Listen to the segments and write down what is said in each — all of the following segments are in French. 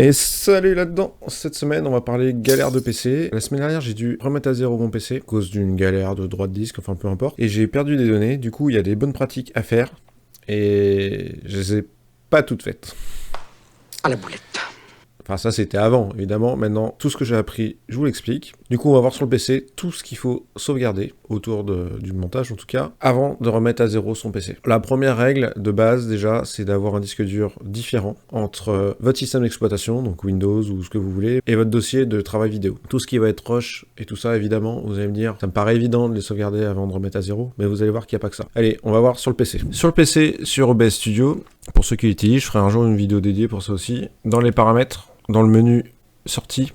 Et salut là-dedans. Cette semaine, on va parler galère de PC. La semaine dernière, j'ai dû remettre à zéro mon PC à cause d'une galère de droit de disque, enfin peu importe. Et j'ai perdu des données. Du coup, il y a des bonnes pratiques à faire. Et je les ai pas toutes faites. À la boulette. Enfin, ça, c'était avant, évidemment. Maintenant, tout ce que j'ai appris, je vous l'explique. Du coup, on va voir sur le PC tout ce qu'il faut sauvegarder, autour du montage en tout cas, avant de remettre à zéro son PC. La première règle de base, déjà, c'est d'avoir un disque dur différent entre votre système d'exploitation, donc Windows ou ce que vous voulez, et votre dossier de travail vidéo. Tout ce qui va être rush et tout ça, évidemment, vous allez me dire, ça me paraît évident de les sauvegarder avant de remettre à zéro, mais vous allez voir qu'il n'y a pas que ça. Allez, on va voir sur le PC. Sur le PC, sur OBS Studio, pour ceux qui l'utilisent, je ferai un jour une vidéo dédiée pour ça aussi. Dans les paramètres, dans le menu sortie,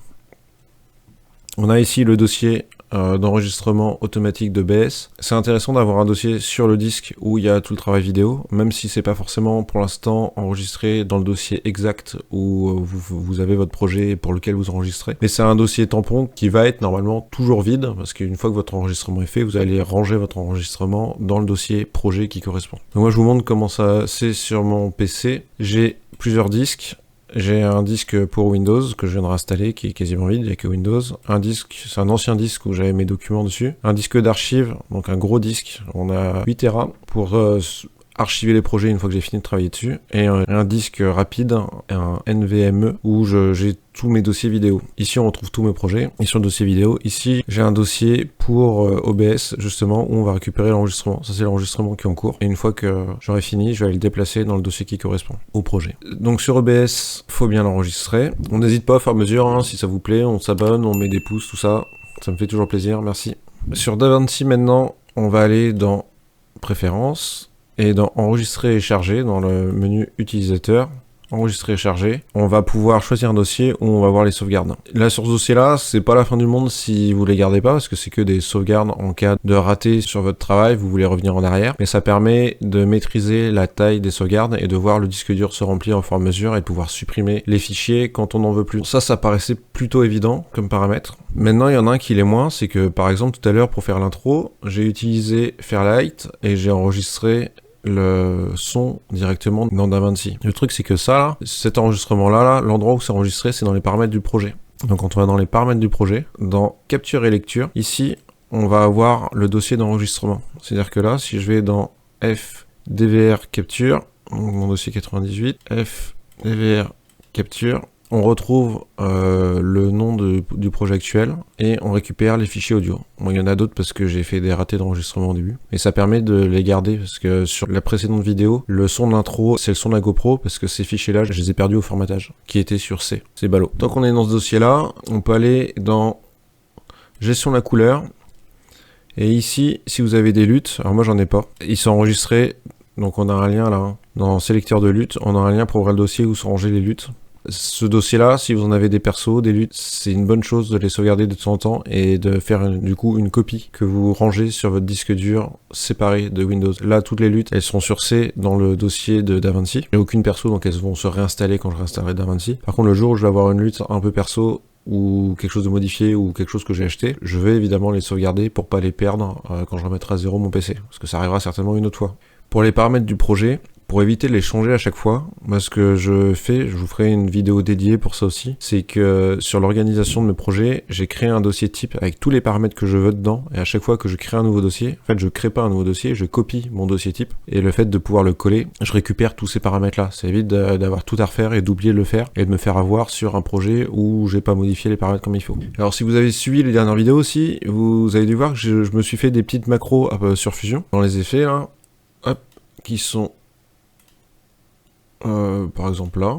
on a ici le dossier d'enregistrement automatique d'OBS. C'est intéressant d'avoir un dossier sur le disque où il y a tout le travail vidéo, même si c'est pas forcément pour l'instant enregistré dans le dossier exact où vous avez votre projet pour lequel vous enregistrez. Mais c'est un dossier tampon qui va être normalement toujours vide, parce qu'une fois que votre enregistrement est fait, vous allez ranger votre enregistrement dans le dossier projet qui correspond. Donc moi je vous montre comment ça c'est sur mon PC. J'ai plusieurs disques. J'ai un disque pour Windows que je viens de réinstaller qui est quasiment vide, il n'y a que Windows. Un disque, c'est un ancien disque où j'avais mes documents dessus. Un disque d'archives, donc un gros disque, on a 8 Tera pour archiver les projets une fois que j'ai fini de travailler dessus. Et un disque rapide, un NVMe, où j'ai tous mes dossiers vidéo. Ici on retrouve tous mes projets. Et sur le dossier vidéo, ici j'ai un dossier pour OBS justement où on va récupérer l'enregistrement. Ça c'est l'enregistrement qui est en cours. Et une fois que j'aurai fini, je vais aller le déplacer dans le dossier qui correspond au projet. Donc sur OBS, faut bien l'enregistrer. On n'hésite pas à faire mesure, hein, si ça vous plaît, on s'abonne, on met des pouces, tout ça. Ça me fait toujours plaisir, merci. Sur DaVinci maintenant, on va aller dans Préférences. Et dans enregistrer et charger, dans le menu utilisateur, enregistrer et charger, on va pouvoir choisir un dossier où on va voir les sauvegardes. Là sur ce dossier là, c'est pas la fin du monde si vous les gardez pas, parce que c'est que des sauvegardes en cas de raté sur votre travail, vous voulez revenir en arrière, mais ça permet de maîtriser la taille des sauvegardes et de voir le disque dur se remplir au fur et à mesure et de pouvoir supprimer les fichiers quand on n'en veut plus. Ça paraissait plutôt évident comme paramètre. Maintenant il y en a un qui l'est moins, c'est que par exemple tout à l'heure pour faire l'intro, j'ai utilisé Fairlight et j'ai enregistré le son directement dans DaVinci. Le truc c'est que ça là, cet enregistrement là, l'endroit où c'est enregistré c'est dans les paramètres du projet. Donc quand on va dans les paramètres du projet, dans capture et lecture, ici on va avoir le dossier d'enregistrement. C'est-à-dire que là, si je vais dans FDVR capture, mon dossier 98, FDVR capture, on retrouve le nom du projet actuel et on récupère les fichiers audio. Bon, il y en a d'autres parce que j'ai fait des ratés d'enregistrement au début. Et ça permet de les garder parce que sur la précédente vidéo, le son de l'intro, c'est le son de la GoPro parce que ces fichiers-là, je les ai perdus au formatage qui était sur C. C'est ballot. Tant qu'on est dans ce dossier-là, on peut aller dans gestion de la couleur. Et ici, si vous avez des luttes, alors moi j'en ai pas, ils sont enregistrés, donc on a un lien là, hein. Dans sélecteur de lutte, on a un lien pour ouvrir le dossier où sont rangées les luttes. Ce dossier-là, si vous en avez des persos, des luttes, c'est une bonne chose de les sauvegarder de temps en temps et de faire du coup une copie que vous rangez sur votre disque dur séparé de Windows. Là, toutes les luttes, elles sont sur C dans le dossier de DaVinci. Il n'y a aucune perso, donc elles vont se réinstaller quand je réinstallerai DaVinci. Par contre, le jour où je vais avoir une lutte un peu perso ou quelque chose de modifié ou quelque chose que j'ai acheté, je vais évidemment les sauvegarder pour pas les perdre quand je remettrai à zéro mon PC. Parce que ça arrivera certainement une autre fois. Pour les paramètres du projet, pour éviter de les changer à chaque fois, moi ce que je fais, je vous ferai une vidéo dédiée pour ça aussi, c'est que sur l'organisation de mes projets, j'ai créé un dossier type avec tous les paramètres que je veux dedans, et à chaque fois que je crée un nouveau dossier, en fait je crée pas un nouveau dossier, je copie mon dossier type, et le fait de pouvoir le coller, je récupère tous ces paramètres là, ça évite d'avoir tout à refaire et d'oublier de le faire, et de me faire avoir sur un projet où j'ai pas modifié les paramètres comme il faut. Alors si vous avez suivi les dernières vidéos aussi, vous avez dû voir que je me suis fait des petites macros sur Fusion, dans les effets là, hop, qui sont par exemple là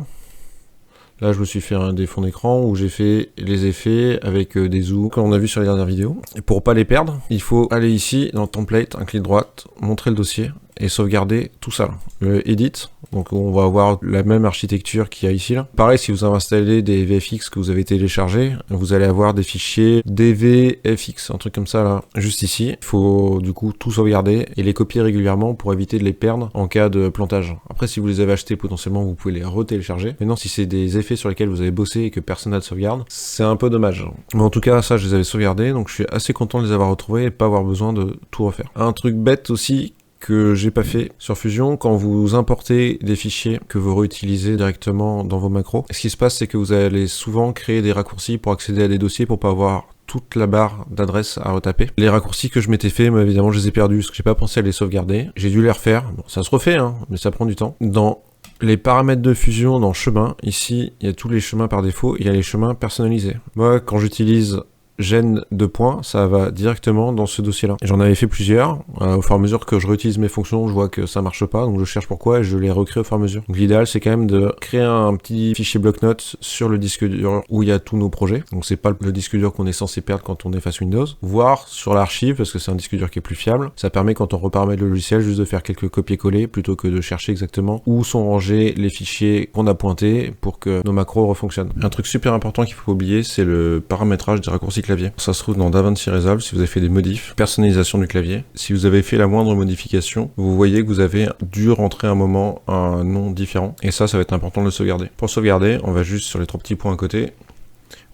je me suis fait des fonds d'écran où j'ai fait les effets avec des zooms comme on a vu sur les dernières vidéos. Et pour pas les perdre, il faut aller ici dans template, un clic droite, montrer le dossier et sauvegarder tout ça. Le edit, donc on va avoir la même architecture qu'il y a ici là. Pareil, si vous avez installé des VFX que vous avez téléchargés, vous allez avoir des fichiers DVFX, un truc comme ça là, juste ici. Il faut du coup tout sauvegarder et les copier régulièrement pour éviter de les perdre en cas de plantage. Après, si vous les avez achetés potentiellement, vous pouvez les retélécharger. Maintenant, si c'est des effets sur lesquels vous avez bossé et que personne n'a de sauvegarde, c'est un peu dommage. Mais en tout cas, ça, je les avais sauvegardés, donc je suis assez content de les avoir retrouvés et de pas avoir besoin de tout refaire. Un truc bête aussi que j'ai pas fait sur Fusion, quand vous importez des fichiers que vous réutilisez directement dans vos macros, ce qui se passe, c'est que vous allez souvent créer des raccourcis pour accéder à des dossiers pour pas avoir toute la barre d'adresse à retaper. Les raccourcis que je m'étais fait, moi, évidemment, je les ai perdus parce que j'ai pas pensé à les sauvegarder. J'ai dû les refaire. Bon, ça se refait, hein, mais ça prend du temps. Dans les paramètres de Fusion, dans chemin, ici, il y a tous les chemins par défaut, il y a les chemins personnalisés. Moi, quand j'utilise gène de points, ça va directement dans ce dossier-là. J'en avais fait plusieurs. Au fur et à mesure que je réutilise mes fonctions, je vois que ça marche pas, donc je cherche pourquoi et je les recrée au fur et à mesure. Donc l'idéal, c'est quand même de créer un petit fichier bloc-notes sur le disque dur où il y a tous nos projets. Donc c'est pas le disque dur qu'on est censé perdre quand on efface Windows. Voire sur l'archive, parce que c'est un disque dur qui est plus fiable. Ça permet, quand on reparamètre le logiciel, juste de faire quelques copier-coller plutôt que de chercher exactement où sont rangés les fichiers qu'on a pointés pour que nos macros refonctionnent. Un truc super important qu'il faut pas oublier, c'est le paramétrage des raccourcis clavier. Ça se trouve dans DaVinci Resolve si vous avez fait des modifs, personnalisation du clavier. Si vous avez fait la moindre modification, vous voyez que vous avez dû rentrer un moment un nom différent. Et ça va être important de le sauvegarder. Pour sauvegarder, on va juste sur les 3 petits points à côté.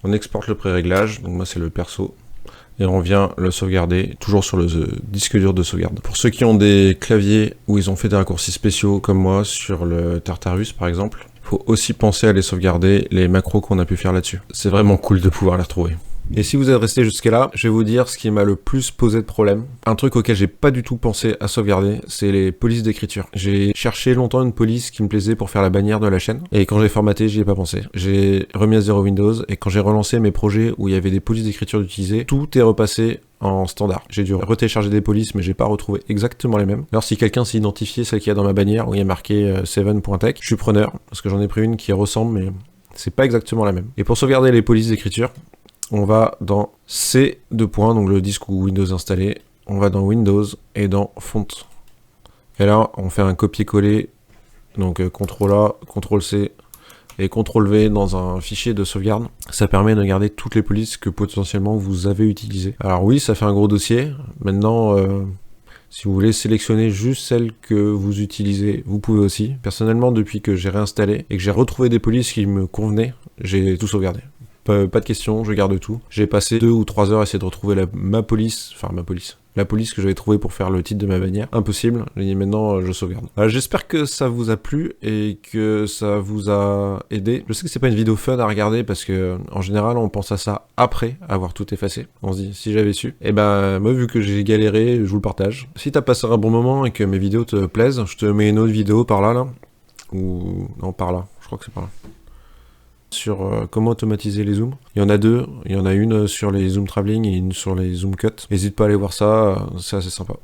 On exporte le pré-réglage, donc moi c'est le perso. Et on vient le sauvegarder, toujours sur le disque dur de sauvegarde. Pour ceux qui ont des claviers où ils ont fait des raccourcis spéciaux comme moi, sur le Tartarus par exemple, il faut aussi penser à les sauvegarder, les macros qu'on a pu faire là-dessus. C'est vraiment cool de pouvoir les retrouver. Et si vous êtes resté jusqu'à là, je vais vous dire ce qui m'a le plus posé de problème. Un truc auquel j'ai pas du tout pensé à sauvegarder, c'est les polices d'écriture. J'ai cherché longtemps une police qui me plaisait pour faire la bannière de la chaîne, et quand j'ai formaté, j'y ai pas pensé. J'ai remis à 0 Windows, et quand j'ai relancé mes projets où il y avait des polices d'écriture utilisées, tout est repassé en standard. J'ai dû retélécharger des polices, mais j'ai pas retrouvé exactement les mêmes. Alors si quelqu'un s'est identifié celle qu'il y a dans ma bannière, où il y a marqué 7.tech, je suis preneur, parce que j'en ai pris une qui ressemble, mais c'est pas exactement la même. Et pour sauvegarder les polices d'écriture, on va dans C, donc le disque ou Windows installé, on va dans Windows et dans Font. Et là, on fait un copier-coller, donc CTRL A, CTRL C et CTRL V dans un fichier de sauvegarde. Ça permet de garder toutes les polices que potentiellement vous avez utilisées. Alors oui, ça fait un gros dossier. Maintenant, si vous voulez sélectionner juste celles que vous utilisez, vous pouvez aussi. Personnellement, depuis que j'ai réinstallé et que j'ai retrouvé des polices qui me convenaient, j'ai tout sauvegardé. Pas de question, je garde tout. J'ai passé 2 ou 3 heures à essayer de retrouver la police que j'avais trouvée pour faire le titre de ma bannière. Impossible, j'ai dit maintenant je sauvegarde. J'espère que ça vous a plu et que ça vous a aidé. Je sais que c'est pas une vidéo fun à regarder parce que en général on pense à ça après avoir tout effacé. On se dit si j'avais su. Et ben moi vu que j'ai galéré, je vous le partage. Si t'as passé un bon moment et que mes vidéos te plaisent, je te mets une autre vidéo par là. Ou non par là, je crois que c'est par là. Sur comment automatiser les zooms. Il y en a 2, il y en a une sur les zooms travelling et une sur les zoom cut. N'hésite pas à aller voir ça, c'est assez sympa.